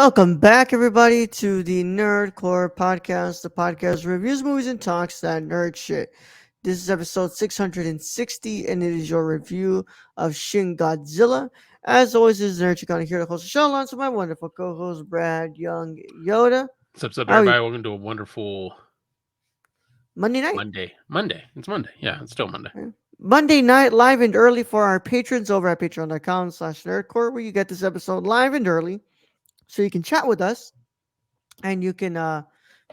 Welcome back, everybody, to the Nerdcore podcast, the podcast reviews movies and talks that nerd shit. This is episode 660, and it is your review of Shin Godzilla. As always, this is Nerd Chick here to host the show along with my wonderful co-host Brad Young Yoda. What's up, How are you? everybody? Welcome to a wonderful Monday night? Monday. It's Monday. Yeah, it's still Monday. Monday night, live and early for our patrons over at patreon.com/nerdcore, where you get this episode live and early, so you can chat with us and you can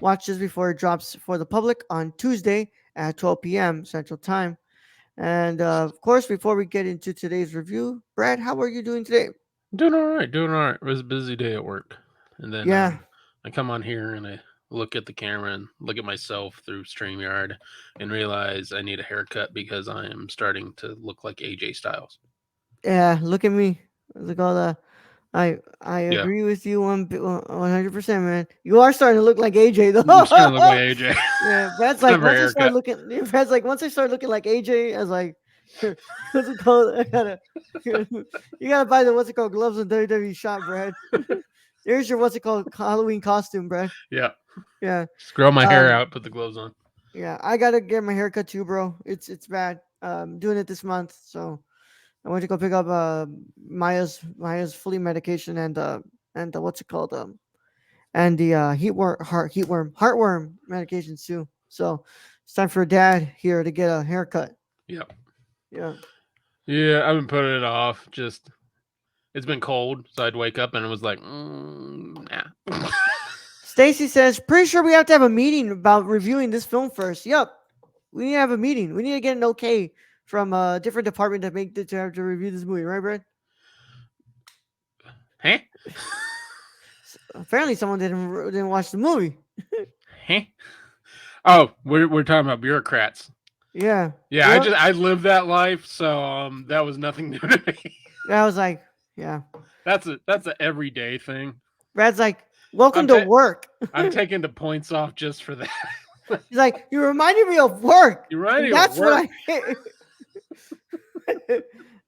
watch this before it drops for the public on Tuesday at 12 p.m. Central Time. And of course, before we get into today's review, Brad, how are you doing today? Doing all right. Doing all right. It was a busy day at work, and then Yeah, I come on here and I look at the camera and look at myself through StreamYard and realize I need a haircut because I am starting to look like AJ Styles. yeah. Look at me. Look all the. I Yeah, agree with you 100%, man. You are starting to look like AJ though. I'm starting to look like AJ. Yeah, Brad's Time like for a once I start haircut. looking. Brad's like once I start looking like AJ, I was like, what's it called? I gotta, you gotta buy the what's it called gloves and WWE shop, Brad. Here's your what's it called Halloween costume, Brad. Yeah, Yeah, just grow my hair um, out, put the gloves on. yeah. I gotta get my haircut too, bro. It's bad. Doing it this month, so I went to go pick up Maya's flea medication and what's it called and the heartworm medications too. So it's time for Dad here to get a haircut. Yeah, Yeah. yeah. I've been putting it off. Just it's been cold, so I'd wake up and it was like, nah. Stacy says, pretty sure we have to have a meeting about reviewing this film first. Yep. We need to have a meeting. We need to get an okay from a different department to have to review this movie, right, Brad? Hey, Apparently someone didn't watch the movie. hey. Oh, we're talking about bureaucrats. Yeah. Yeah, Yep. I lived that life, so that was nothing new to me. I was like, yeah. That's a everyday thing. Brad's like, welcome I'm to work. I'm taking the points off just for that. He's like, you reminded me of work. You're right. And that's what I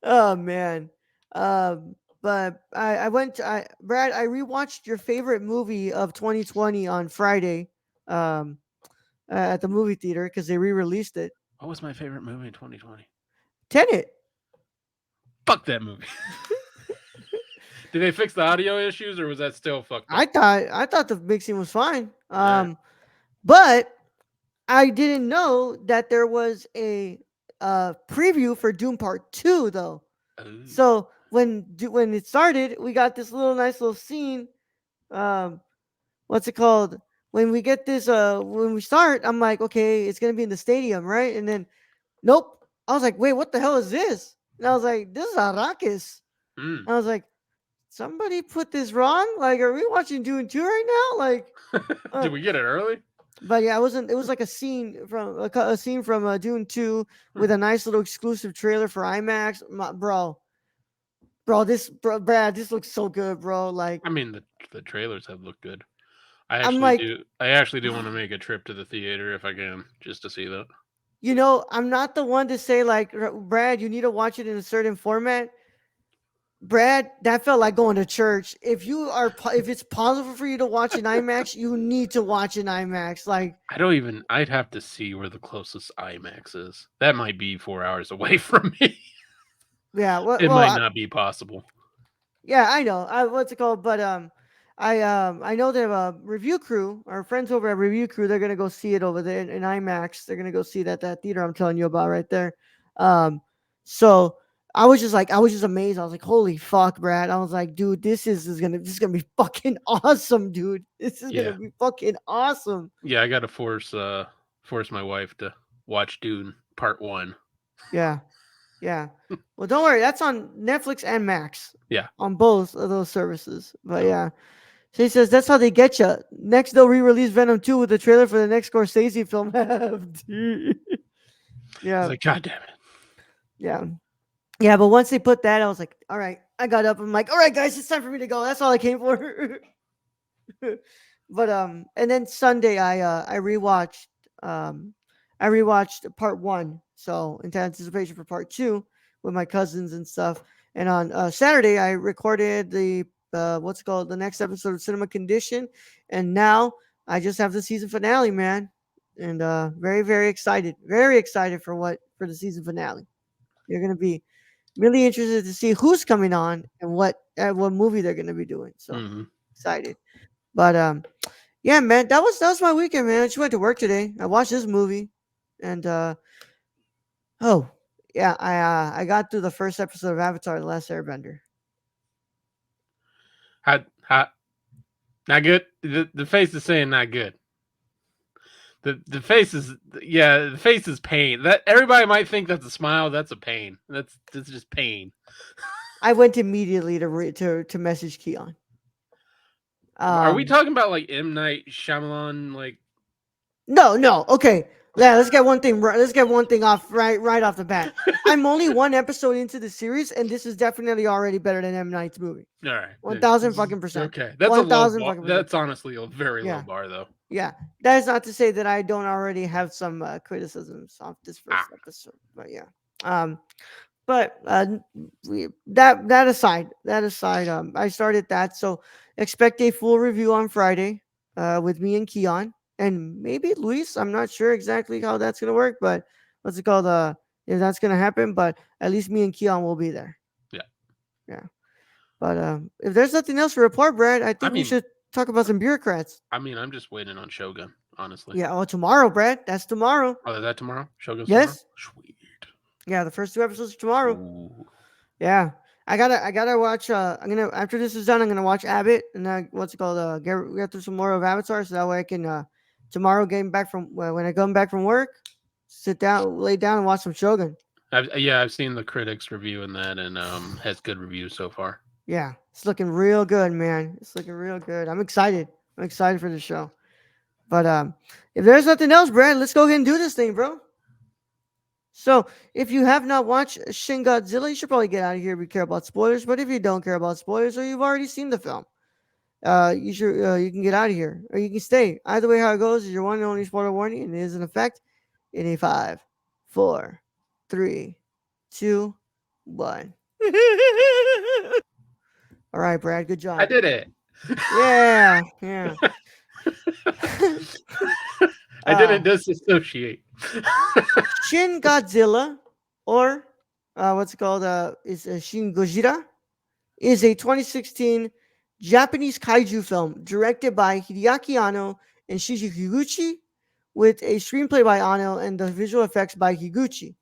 Oh man. But I went Brad, I rewatched your favorite movie of 2020 on Friday at the movie theater because they re-released it. What was my favorite movie in 2020? Tenet. Fuck that movie. Did they fix the audio issues, or was that still fucked up? I thought the mixing was fine. But I didn't know that there was a preview for Doom Part 2 though. Ooh. So when it started, we got this nice little scene. What's it called? When we get this, when we start, I'm like, okay, it's gonna be in the stadium, right? And then, nope. I was like, wait, what the hell is this? And I was like, this is Arrakis. Mm. I was like, somebody put this wrong. Like, are we watching Dune 2 right now? Like, Did we get it early? but yeah, it wasn't. It was like a scene from Dune 2 with a nice little exclusive trailer for IMAX. Bro, Brad, this looks so good, bro. Like, I mean, the trailers have looked good. I actually do want to make a trip to the theater if I can, just to see that. you know, I'm not the one to say like, Brad, you need to watch it in a certain format. Brad, that felt like going to church. If it's possible for you to watch in IMAX, you need to watch in IMAX. Like, I'd have to see where the closest IMAX is. That might be 4 hours away from me. yeah, It might not be possible. Yeah, I know. What's it called? But I know the review crew, our friends over at Review Crew, they're gonna go see it over there in IMAX. They're gonna go see that theater I'm telling you about right there. So I was just amazed. I was like, holy fuck, Brad. I was like, dude, this is gonna be fucking awesome, dude. This is gonna be fucking awesome. Yeah, I gotta force my wife to watch Dune Part 1. Yeah. Yeah. Well, don't worry. That's on Netflix and Max. Yeah. On both of those services. But yeah. So he says that's how they get you. Next, they'll re-release Venom 2 with the trailer for the next Scorsese film. Yeah. It's like, God damn it. Yeah. Yeah, but once they put that, I was like, all right. I got up. I'm like, all right, guys, it's time for me to go. That's all I came for. But and then Sunday I rewatched part 1, so into anticipation for part 2 with my cousins and stuff. And on Saturday I recorded the what's it called, the next episode of Cinema Condition, and now I just have the season finale, man, and very very excited for the season finale. You're gonna be really interested to see who's coming on and what movie they're gonna be doing. So Hmm. excited, but yeah, man, that was my weekend, man. I just went to work today. I watched this movie, and oh yeah, I got through the first episode of Avatar: The Last Airbender. How not good. The face is saying not good. The face is, yeah, the face is pain. That everybody might think that's a smile. That's a pain. That's just pain. I went immediately to message Keon. Are we Um, talking about like M Night Shyamalan? Like, no, no, okay. Yeah, let's get one thing. Let's get one thing off right off the bat. I'm only one episode into the series, and this is definitely already better than M Night's movie. all right, 1,000 fucking percent. okay. That's a low 1,000 bar. fucking percent. That's honestly a very low Yeah, bar, though. yeah. That is not to say that I don't already have some criticisms off this Ah, first episode, but yeah. Um, but that aside, I started that. So expect a full review on Friday, with me and Keon and maybe Luis. I'm not sure exactly how that's gonna work, but what's it called? If that's gonna happen, but at least me and Keon will be there. yeah. Yeah. But if there's nothing else to report, Brad, I I think we mean, should talk about some bureaucrats. I'm just waiting on Shogun. Honestly. Yeah. Oh, tomorrow, Brad. That's tomorrow. Oh, is that tomorrow? Shogun's tomorrow. Yes. Sweet. Yeah. The first two episodes are tomorrow. Ooh. Yeah. I gotta watch. I'm gonna after this is done. I'm gonna watch Abbott and what's it called? Get through some more of Avatar, so that way I can tomorrow getting back from when I come back from work, sit down, lay down, and watch some Shogun. I've seen the critics reviewing that, and has good reviews so far. Yeah, it's looking real good, man. It's looking real good. I'm excited. I'm excited for the show. But if there's nothing else, Brad, let's go ahead and do this thing, bro. So, if you have not watched Shin Godzilla, you should probably get out of here if you care about spoilers. But if you don't care about spoilers or you've already seen the film, you can get out of here or you can stay. Either way, how it goes is your one and only spoiler warning, and it is in effect in a five, four, three, two, one. All right, Brad, good I job. did it. Yeah, yeah. I uh, didn't disassociate. Shin Godzilla, or what's it called? Is Shin Gojira, is a 2016 Japanese kaiju film directed by Hideaki Anno and Shiji Higuchi, with a screenplay by Anno and the visual effects by Higuchi.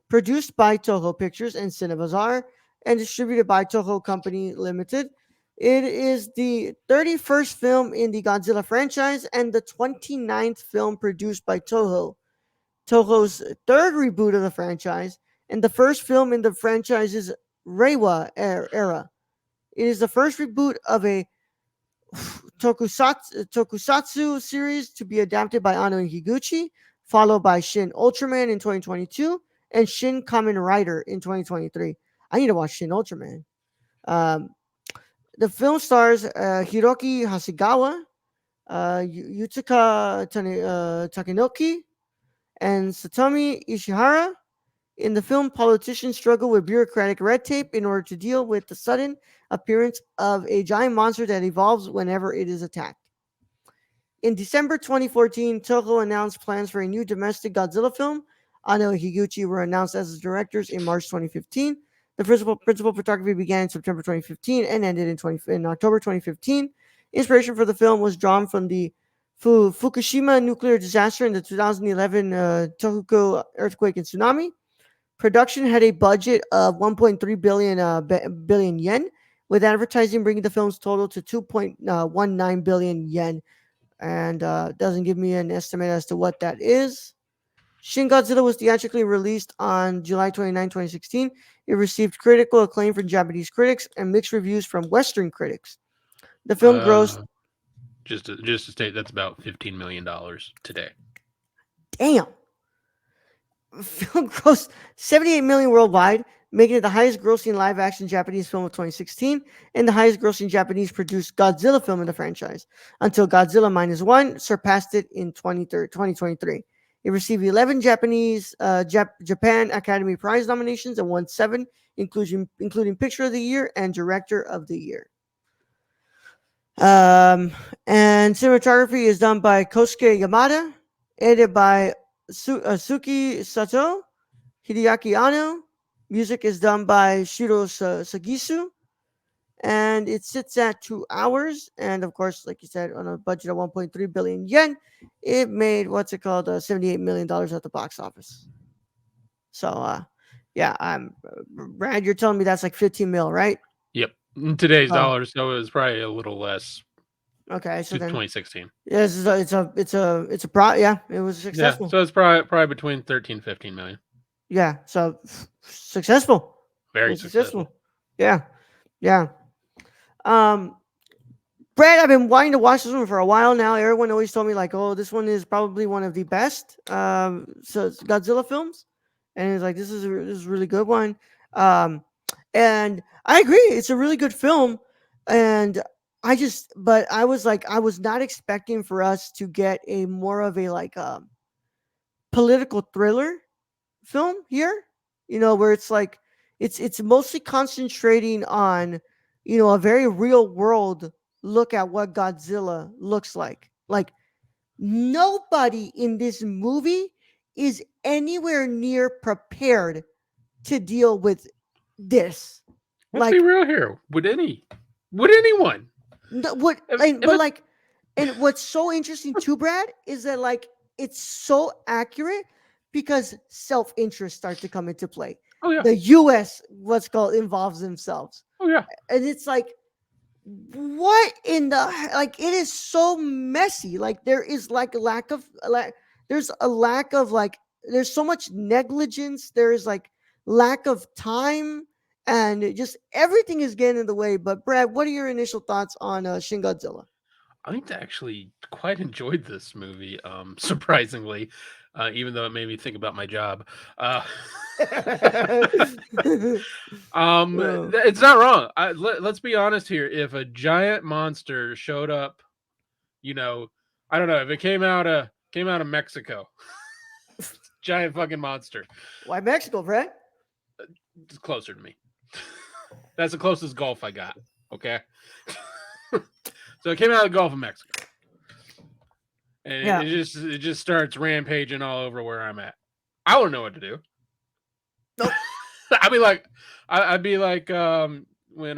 Produced by Toho Pictures and Cinebazaar and distributed by Toho Company Limited. It is the 31st film in the Godzilla franchise and the 29th film produced by Toho. Toho's third reboot of the franchise and the first film in the franchise's Reiwa era. It is the first reboot of a tokusatsu series to be adapted by Anno and Higuchi, followed by Shin Ultraman in 2022 and Shin Kamen Rider in 2023. I need to watch Shin Ultraman. Um, the film stars Hiroki Hasegawa, Yutaka Takenoko, and Satomi Ishihara. In the film, politicians struggle with bureaucratic red tape in order to deal with the sudden appearance of a giant monster that evolves whenever it is attacked. In December 2014, Toho announced plans for a new domestic Godzilla film. Anno and Higuchi were announced as the directors in March 2015. The principal photography began in September 2015 and ended in October 2015. Inspiration for the film was drawn from the Fukushima nuclear disaster and the 2011 Tohoku earthquake and tsunami. Production had a budget of 1.3 billion yen, with advertising bringing the film's total to 2.19 billion yen, and doesn't give me an estimate as to what that is. Shin Godzilla was theatrically released on July 29, 2016. It received critical acclaim from Japanese critics and mixed reviews from Western critics. The film grossed, Uh, just to state, that's about $15 million today. damn, film grossed 78 million worldwide, making it the highest grossing live action Japanese film of 2016 and the highest grossing Japanese produced Godzilla film in the franchise, until Godzilla Minus One surpassed it in 2023. It received 11 Japan Academy Prize nominations and won 7, including Picture of the Year and Director of the Year. Um, and cinematography is done by Kosuke Yamada, edited by Suki Sato, Hideaki Anno. Music is done by Shiro Sagisu, and it sits at 2 hours. And of course, like you said, on a budget of 1.3 billion yen, it made what's it called, $78 million at the box office. So, yeah, Brad, you're telling me that's like 15 mil, right? Yep. In today's Oh, dollars, so it was probably a little less okay. So to then, 2016. yeah, yeah, it was Yeah, successful. so it's probably between 13 15 million. Yeah, so successful. It Very was successful. successful. Yeah, yeah. Um, Brad, I've been wanting to watch this one for a while now. Everyone always told me like, "Oh, this one is probably one of the best so it's Godzilla films," and it's like, this is a really good one." Um, and I agree, it's a really good film. And but I was like, I was not expecting for us to get a more of a like political thriller film here, where it's like it's mostly concentrating on, a very real world look at what Godzilla looks like. Like, nobody in this movie is anywhere near prepared to deal with this. Let's be Like, real here. Would anyone? what and If but it, like, and what's so interesting too, Brad, is that like it's so accurate because self-interest start to come into play. oh yeah, The US, what's called, involves themselves. oh yeah. And it's like, what in the like, it is so messy. Like, there is like a lack of like there's a lack of like there's so much negligence, there is like lack of time, and just everything is getting in the way. But Brad, what are your initial thoughts on Shin Godzilla? I actually quite enjoyed this movie. Surprisingly, even though it made me think about my job. Uh, Oh, it's not wrong. Let's be honest here. If a giant monster showed up, you know, I don't know if it came out of Mexico, giant fucking monster, why Mexico, Brad? it's closer to me. That's the closest Gulf I got. Okay, so it came out of the Gulf of Mexico, and Yeah. it just starts rampaging all over where I'm at. I wouldn't know what to do. Nope. I'd be like, I'd be like, when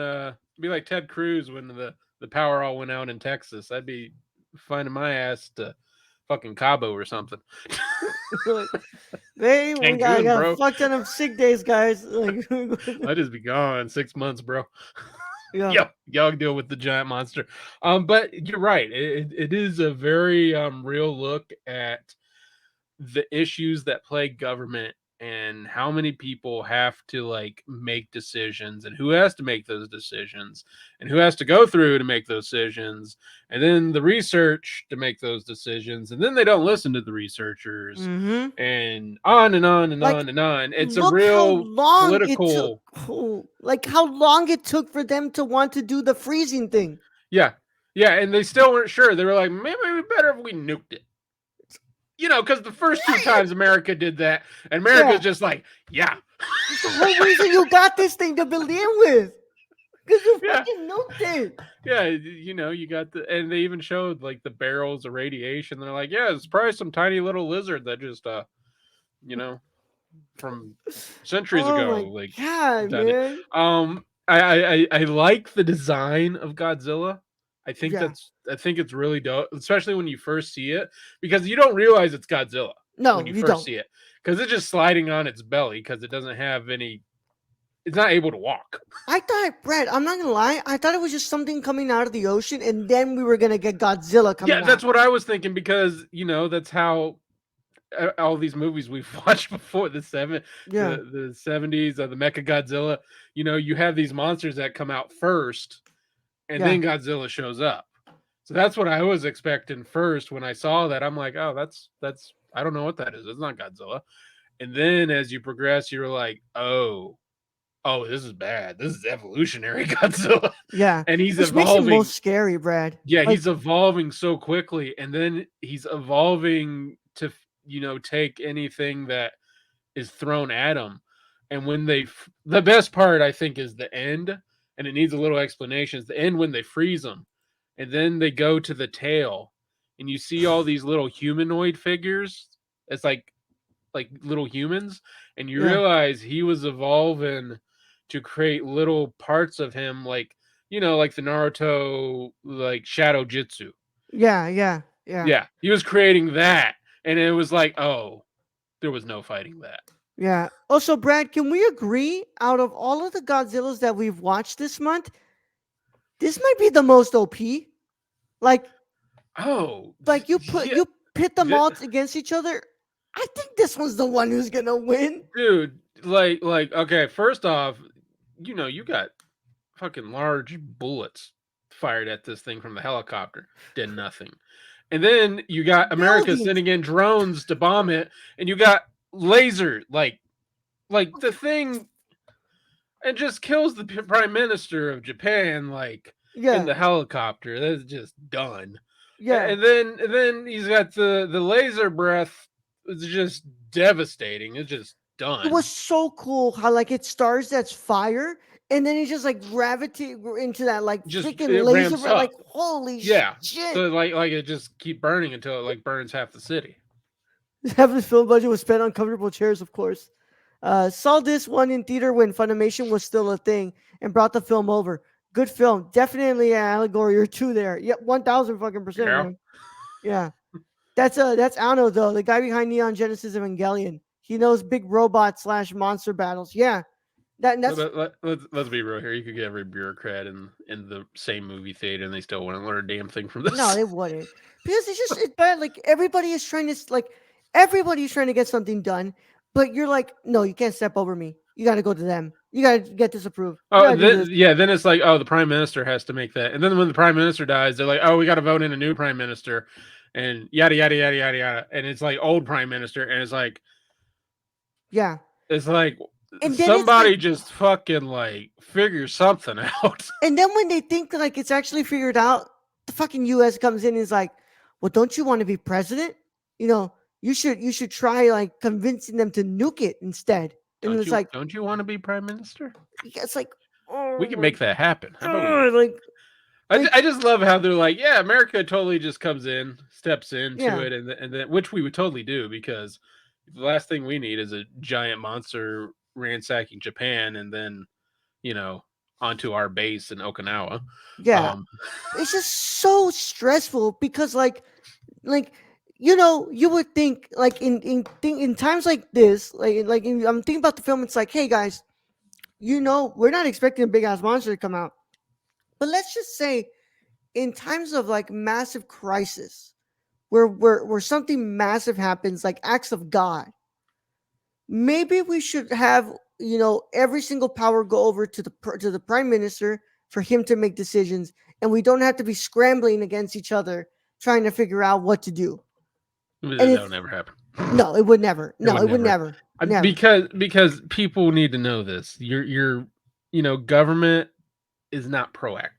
be like Ted Cruz when the power all went out in Texas. I'd be finding my ass to fucking Cabo or something. Like, hey, I Cancun, got a bro. fuck ton of sick days, guys. Like, I'd just be gone 6 months, bro. yeah. Yo, y'all deal with the giant monster. But you're right. It is a very real look at the issues that plague government and how many people have to like make decisions and who has to make those decisions and who has to go through to make those decisions and then the research to make those decisions and then they don't listen to the researchers Mm-hmm. and on and on and Like, on and on. It's a look how real long it took. political. Like, how long it took for them to want to do the freezing thing. Yeah, yeah, and they still weren't sure. They were like, maybe it'd be better if we nuked it. Because the first two Yeah, times America did that, and yeah. America's just like, yeah, It's the whole reason you got this thing to begin with. Because you yeah, fucking nuked it. yeah. You got and they even showed like the barrels of radiation. They're like, yeah, it's probably some tiny little lizard that just, you know, from centuries Oh my ago, like god, done it. man. I like the design of Godzilla. Yeah. I think it's really dope, especially when you first see it, because you don't realize it's Godzilla when No, you you first don't. see it, because it's just sliding on its belly because it doesn't have any. It's not able to walk. I thought, Brad, I'm not gonna lie, I thought it was just something coming out of the ocean, and then we were gonna get Godzilla Yeah, coming that's out. what I was thinking because that's how all these movies we've watched before Yeah, the 70s, the Mecha Godzilla. You have these monsters that come out first, and yeah. then Godzilla shows up. So that's what I was expecting first when I saw that. I'm like, oh, that's I don't know what that is. It's not Godzilla. And then as you progress, you're like, oh, this is bad. This is evolutionary Godzilla, Yeah, and he's which makes it evolving. most scary, Brad. Yeah, Like, he's evolving so quickly, and then he's evolving to take anything that is thrown at him. And when the best part I think is the end, and it needs a little explanation. Is the end when they freeze him, and then they go to the tail, and you see all these little humanoid figures. It's like little humans, and you Yeah. realize he was evolving to create little parts of him, like like the Naruto like shadow jutsu. Yeah. Yeah. Yeah. Yeah, he was creating that, and it was like, oh, there was no fighting that. Yeah. Also, Brad, can we agree out of all of the Godzillas that we've watched this month, this might be the most OP? Like, Oh, yeah, you pit them th- all against each other. I think this one's the one who's gonna win. dude, okay, first off, you got fucking large bullets fired at this thing from the helicopter, did nothing. And then you got America Buildings. sending in drones to bomb it, and you got laser, like the thing, and just kills the prime minister of Japan, like in Yeah. the helicopter. That's just done. Yeah. And then he's got the laser breath. It's just devastating. It's just It done. was so cool how like it starts that's fire, and then he just like gravitate into that like Just freaking it laser, ramps like up. holy Yeah. shit. So like it just keep burning until it like burns half the city. Half the film budget was spent on comfortable chairs, of course. Saw this one in theater when Funimation was still a thing and brought the film over. Good film, definitely an allegory or two there. Yep, 1,000 fucking percent, Yeah. man. Yeah, that's Ano though, the guy behind Neon Genesis Evangelion. He knows big robot slash monster battles. Yeah, that's Let's be real here. You could get every bureaucrat in the same movie theater, and they still wouldn't learn a damn thing from no, this. they wouldn't because it's bad. Like everybody is trying to get something done, but you're like, no, you can't step over me. You got to go to them. You got to get this approved. You got Oh, to do this. yeah. Then it's like, oh, the prime minister has to make that, and then when the prime minister dies, they're like, oh, we got to vote in a new prime minister, and yada yada yada yada yada, and it's like old prime minister, and Yeah, it's like and then it's like, somebody just fucking like figure something out. and then when they think like it's actually figured out, the fucking U.S. comes in and is like, well, don't you want to be president? You know, you should try like convincing them to nuke it instead. And don't it's you like, don't you want to be prime minister? it's like, We oh can my make that happen. How about we? god, like I just love how they're like, yeah, America totally just comes in, steps into yeah, it, and then which we would totally do because the last thing we need is a giant monster ransacking Japan and then you know onto our base in Okinawa. yeah. Um, It's just so stressful because like you know you would think like in times like this I'm thinking about the film. It's like, hey guys, we're not expecting a big ass monster to come out, but let's just say in times of like massive crisis where something massive happens, like acts of God, maybe we should have every single power go over to the prime minister for him to make decisions, and we don't have to be scrambling against each other trying to figure out what to do. And that'll it's never happen. no, it would never. It No, would it would never. never. Never. Because people need to know this. Your government is not proactive.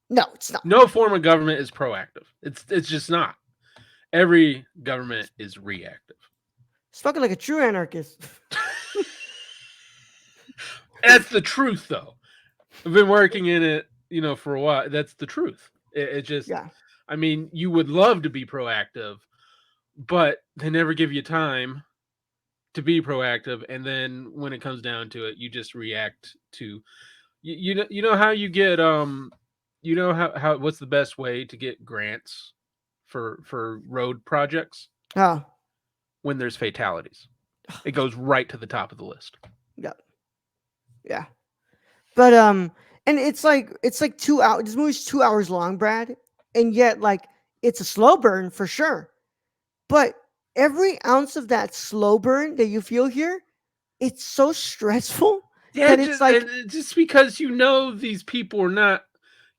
No, it's not. No form of government is proactive. It's just not. Every government is reactive. It's fucking like a true anarchist. That's the truth, though. I've been working in it, for a while. That's the truth. It just, Yeah. I mean, you would love to be proactive, but they never give you time to be proactive. And then when it comes down to it, you just react to, you know how you get, how what's the best way to get grants for road projects? Oh, When there's fatalities, it goes right to the top of the list. yeah. Yeah. But and it's like 2 hours. This movie's 2 hours long, Brad, and yet like it's a slow burn for sure. But every ounce of that slow burn that you feel here, it's so stressful Yeah, that it's like, just because these people are not,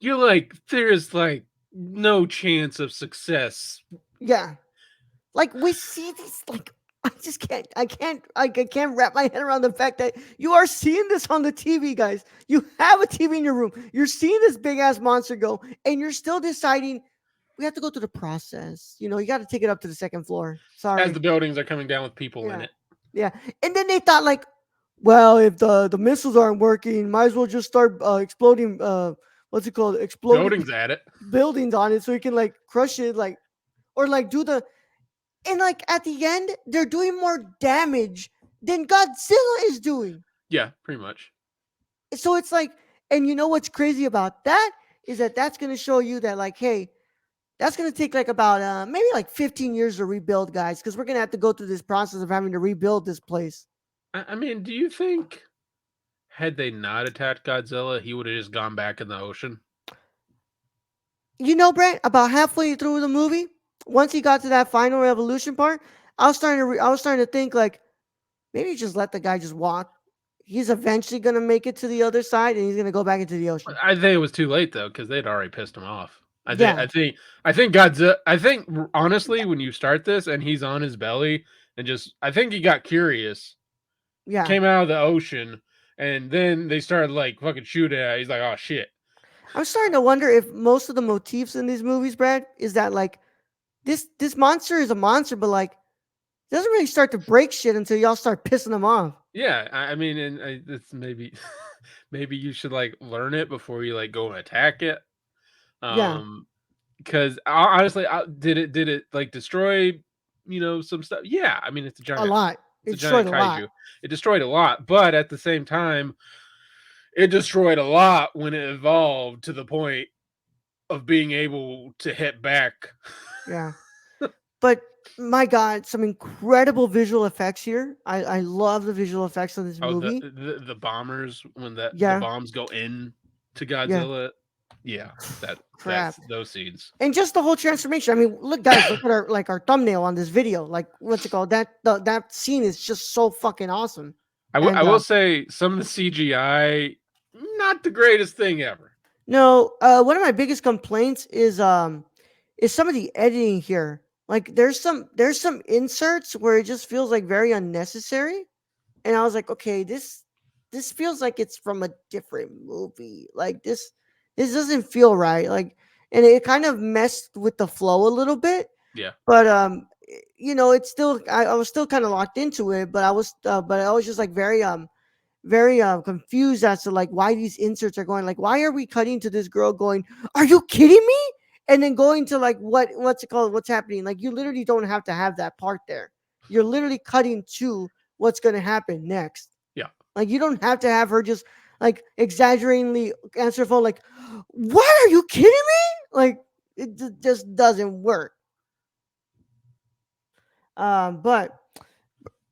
you're like, there's like no chance of success. yeah, like we see these like. I can't wrap my head around the fact that you are seeing this on the TV, guys. You have a TV in your room. You're seeing this big ass monster go, and you're still deciding we have to go through the process. You got to take it up to the second floor. As Sorry. the buildings are coming down with people in Yeah. it. Yeah. And then they thought like, well, if the missiles aren't working, might as well just start exploding what's it called, exploding Goading's at it. buildings on it so he can like crush it, like, or like do the, and like at the end they're doing more damage than Godzilla is doing. Yeah, pretty much. So it's like, and you know what's crazy about that is that that's going to show you that like, hey, that's going to take like about maybe like 15 years to rebuild, guys, because we're going to have to go through this process of having to rebuild this place. I mean, do you think had they not attacked Godzilla, he would have just gone back in the ocean? You know, Brent, about halfway through the movie, once he got to that final revolution part, I was starting to think like maybe just let the guy just walk. He's eventually gonna make it to the other side, and he's gonna go back into the ocean. I think it was too late though because they'd already pissed him off. I think. Yeah, I think. I think Godzilla. I think honestly, when you start this and he's on his belly and just, I think he got curious, yeah. came out of the ocean, and then they started like fucking shooting at. He's like, oh shit. I'm starting to wonder if most of the motifs in these movies, Brad, is that like this monster is a monster, but like doesn't really start to break shit until y'all start pissing him off. Yeah, I mean, and it's maybe, maybe you should like learn it before you like go and attack it. Yeah, Um, because honestly, did it like destroy, some stuff? Yeah, I mean, a lot. it's It a destroyed giant a lot. kaiju. It destroyed a lot, but at the same time, it destroyed a lot when it evolved to the point of being able to hit back. Yeah. But my God, some incredible visual effects here. I love the visual effects of this Oh, the movie. the, the bombers when the Yeah, bombs go in to yeah. Godzilla. Yeah, that's Crap. those scenes. And just the whole transformation. I mean, look, guys, look at our thumbnail on this video. Like, what's it called? That scene is just so fucking awesome. I And will say some of the CGI, not the greatest thing ever. no, one of my biggest complaints is some of the editing here. Like, there's some inserts where it just feels like very unnecessary. And I was like, okay, this feels like it's from a different movie. Like this doesn't feel right. Like, and it kind of messed with the flow a little bit. Yeah, But you know, it's still I was still kind of locked into it. But I was just like very confused as to like why these inserts are going. Like, why are we cutting to this girl going, "Are you kidding me?" And then going to like what's it called? What's happening? Like, you literally don't have to have that part there. You're literally cutting to what's going to happen next. yeah. Like, you don't have to have her just like exaggeratingly answer the phone like, "What, are you kidding me?" Like, just doesn't work. But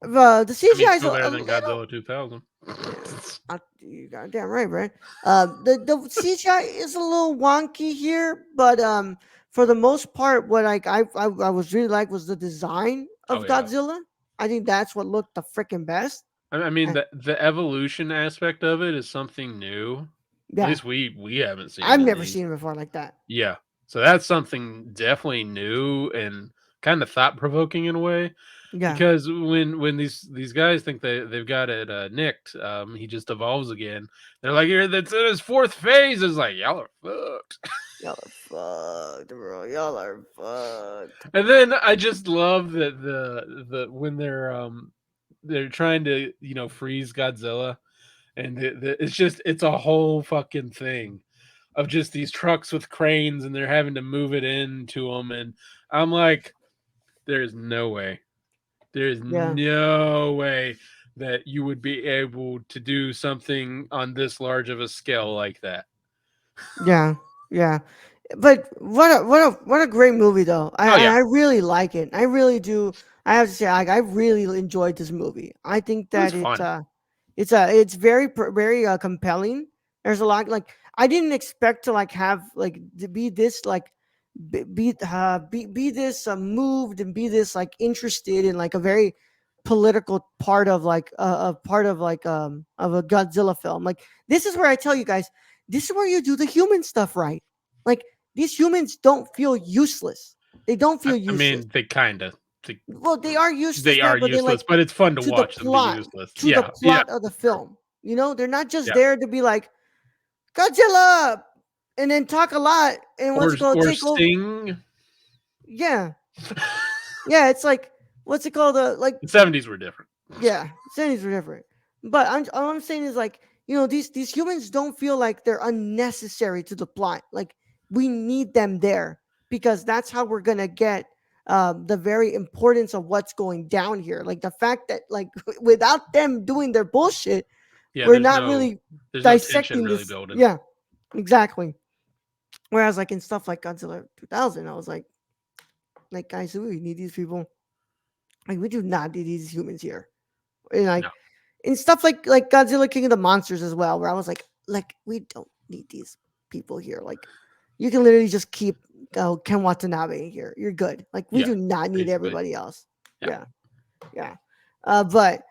the I mean, CGI is still better a than little. Godzilla 2000. Yeah, you goddamn right, right. The CGI is a little wonky here, but for the most part, what I was really like was the design Oh of yeah. Godzilla. I think that's what looked the freaking best. I mean, And the evolution aspect of it is something new. At yeah, least we haven't seen I've in never these. seen it before like that. Yeah. So that's something definitely new and kind of thought provoking in a way. Yeah, Because when these guys think they've got it nicked, he just evolves again. They're like, "Here, that's in his fourth phase." It's like, y'all are fucked. y'all are fucked, bro. Y'all are fucked. And then I just love that the when they're trying to freeze Godzilla, and it's a whole fucking thing of just these trucks with cranes, and they're having to move it into them, and I'm like, there's no way. There's Yeah, no way that you would be able to do something on this large of a scale like that. yeah, yeah. But what a great movie though. Oh yeah, I really like it. I really do. I have to say, I really enjoyed this movie. I think it was that fun. it's very very compelling. There's a lot like I didn't expect to like have like to be this like be this moved and be this like interested in like a very political part of like a part of a Godzilla film. Like, this is where I tell you guys, this is where you do the human stuff right. Like, these humans don't feel useless. They don't feel I useless. mean, they kind of Well, they are useless, they are man, but they like useless, but it's fun to to the watch them be plot, useless. to the Yeah, yeah, plot of the film. You know, they're not just yeah. there to be like Godzilla and then talk a lot and what's it called Or take over. sing. Yeah, yeah. It's like what's it called? Like The 70s were different. yeah, settings were different. But all I'm saying is like these humans don't feel like they're unnecessary to the plot. Like we need them there because that's how we're gonna get the very importance of what's going down here. Like the fact that like without them doing their bullshit, Yeah, we're not really there's no tension dissecting really this. building. Yeah, exactly. Whereas like in stuff like Godzilla 2000, I was like guys, we need these people. Like we do not need these humans here. And like No. and stuff like Godzilla King of the Monsters as well, where I was like we don't need these people here. Like you can literally just keep Ken Watanabe here. You're good. Like we Yeah, do not need basically. everybody else. Yeah. Yeah, yeah. But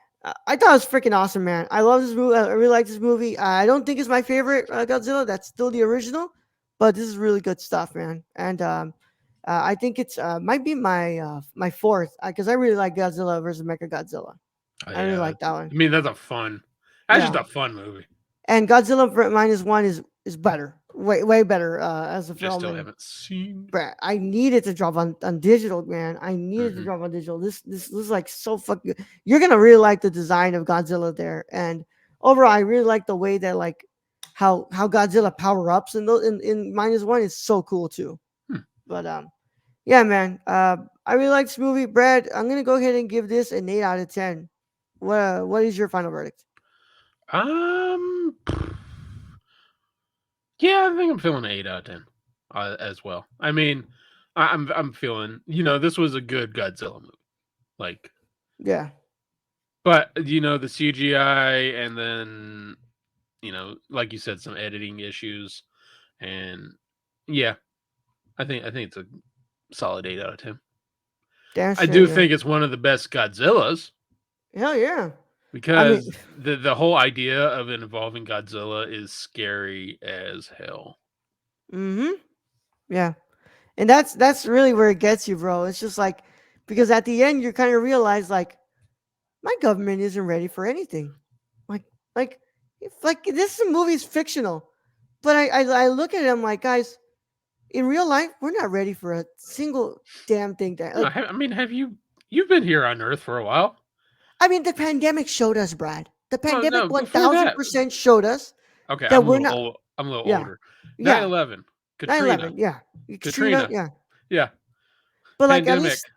I thought it was freaking awesome, man. I love this movie. I really like this movie. I don't think it's my favorite Godzilla. That's still the original, but this is really good stuff, man. And I think it's might be my fourth because I really like Godzilla versus Mechagodzilla. Oh, I really yeah. like that one. I mean, that's a fun. That's just Yeah, a fun movie. and Godzilla minus one is better, way better as a Which I film. still And haven't seen. bruh, I needed to drop on digital, man. I needed to Hmm. drop on digital. This was like so fucking good. You're gonna really like the design of Godzilla there, and overall, I really like the way that like how Godzilla power ups in minus one is so cool too. Hmm. But yeah, man. I really like this movie, Brad. I'm gonna go ahead and give this an 8 out of 10. What is your final verdict? Um. Yeah, I think I'm feeling an 8 out of 10 as well. I mean, I'm feeling. This was a good Godzilla movie. Like, Yeah, but the CGI and then like you said, some editing issues, and yeah, I think it's a solid 8 out of 10. damn I straight, do yeah. think it's one of the best Godzillas Hell yeah. I mean, because the whole idea of it involving Godzilla is scary as hell. mm-hmm. Yeah. And that's really where it gets you, bro. It's just like because at the end you kind of realize like my government isn't ready for anything. Like like if like this movie's fictional. But I look at it, I'm like, guys, in real life, we're not ready for a single damn thing that No, like I mean, have you've been here on Earth for a while? I mean the pandemic showed us, Brad. The No, pandemic no, before that. 1000% showed us Okay, that we're not I'm a little yeah. older. Yeah. 9/11, Katrina, 9/11, yeah. Katrina, Katrina. yeah. Yeah, But like at pandemic. least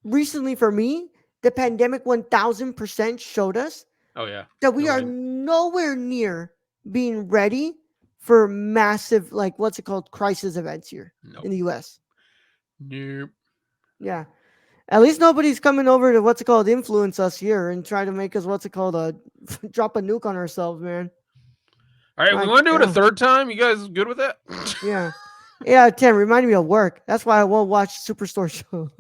recently for me, the pandemic 1000% showed us Oh yeah. that we No, are nowhere near being ready for massive, like, what's it called, crisis events here nope. in the US. Nope. Yeah. At least nobody's coming over to what's it called, influence us here and try to make us, what's it called, drop a nuke on ourselves, man. All right, we Like, want to do it a yeah. third time. You guys good with that? Yeah. Yeah, 10 reminded me of work. That's why I won't watch Superstore show.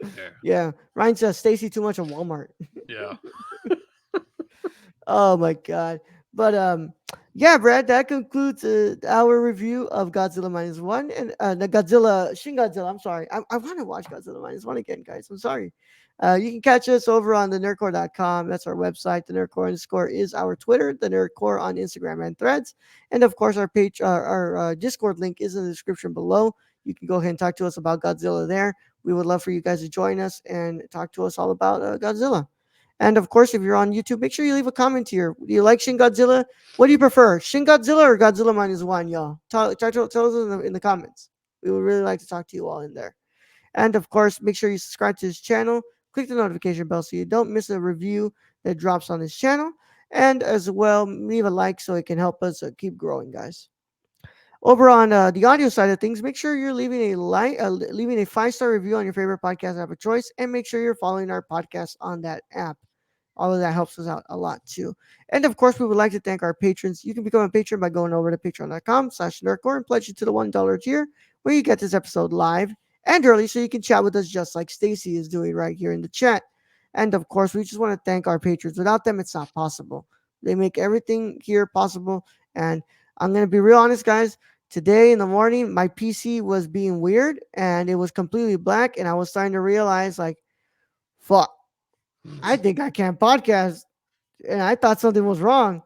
Yeah. Yeah. Ryan says Stacy too much of Walmart. Yeah. Oh my god. But yeah, Brad, that concludes our review of Godzilla minus one and the Godzilla Shin Godzilla. I'm sorry. I want to watch Godzilla minus one again, guys. I'm sorry. You can catch us over on the nerdcore.com. That's our website. The nerdcore underscore is our Twitter, the nerdcore on Instagram and threads. And of course, our page, our Discord link is in the description below. You can go ahead and talk to us about Godzilla there. We would love for you guys to join us and talk to us all about Godzilla. And of course, if you're on YouTube, make sure you leave a comment here. Do you like Shin Godzilla? What do you prefer, Shin Godzilla or Godzilla minus one, y'all? Tell us in the comments. We would really like to talk to you all in there. And of course, make sure you subscribe to this channel. Click the notification bell so you don't miss a review that drops on this channel. And as well, leave a like so it can help us keep growing, guys. Over on the audio side of things, make sure you're leaving leaving a 5-star review on your favorite podcast app of choice, and make sure you're following our podcast on that app. All of that helps us out a lot too. And of course, we would like to thank our patrons. You can become a patron by going over to patreon.com/nerdcore and pledge to the $1 tier, where you get this episode live and early so you can chat with us just like Stacy is doing right here in the chat. And of course, we just want to thank our patrons. Without them, it's not possible. They make everything here possible. And I'm going to be real honest, guys. Today in the morning, my PC was being weird and it was completely black. And I was starting to realize, like, fuck, I think I can't podcast, and I thought something was wrong.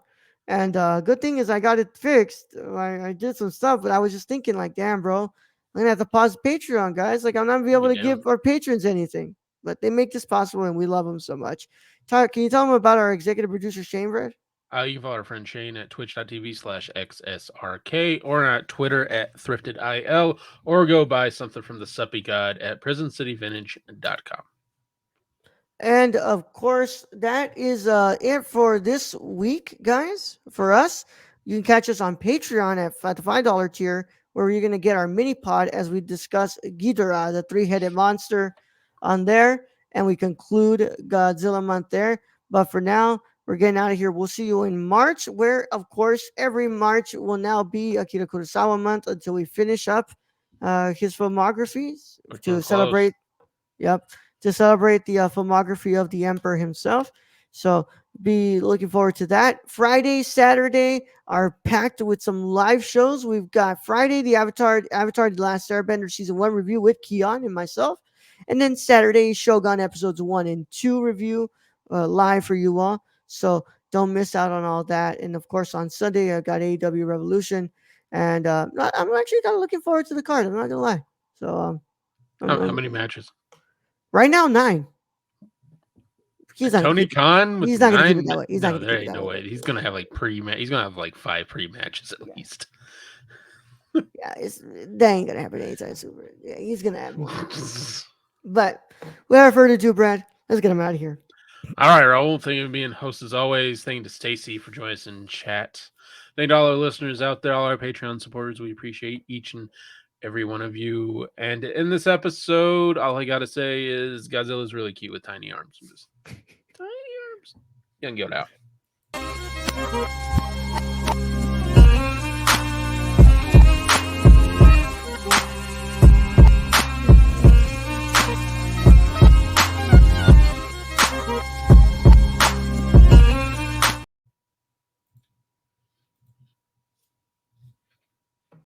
And good thing is I got it fixed. I did some stuff, but I was just thinking, like, damn, bro, I'm gonna have to pause Patreon, guys. Like, I'm not gonna be able You to down? give our patrons anything, but they make this possible, and we love them so much. Can you tell them about our executive producer Shane, Brad? You can follow our friend Shane at twitch.tv/XSRK or at Twitter at ThriftedIL or go buy something from the Suppy God at PrisonCityVintage.com. And of course, that is it for this week, guys. For us, you can catch us on Patreon at the $5 tier, where you're going to get our mini pod as we discuss Ghidorah, the three-headed monster, on there. And we conclude Godzilla month there. But for now, we're getting out of here. We'll see you in March, where, of course, every March will now be Akira Kurosawa month until we finish up his filmography to celebrate. Yep, to celebrate the filmography of the Emperor himself. So be looking forward to that. Friday, Saturday are packed with some live shows. We've got Friday, the Avatar The Last Airbender Season 1 review with Keon and myself. And then Saturday, Shogun Episodes 1 and 2 review live for you all. So don't miss out on all that. And of course, on Sunday, I got AEW Revolution. And I'm actually kind of looking forward to the card. I'm not going to lie. So How many matches? right now, 9. He's not Tony Khan with he's not going to keep 9. it that way. He's not No, going to there keep it ain't that no way. way. He's gonna have like He's gonna have like 5 pre-matches at least. Yeah, that ain't going to happen anytime soon. Yeah, he's going to have more. But without further ado, Brad, let's get him out of here. All right, Raul. Thank you for being host as always. Thank you to Stacy for joining us in chat. Thank you to all our listeners out there, all our Patreon supporters. We appreciate each and every one of you. And in this episode, all I got to say is Godzilla's really cute with tiny arms. Just tiny arms. You can get it out.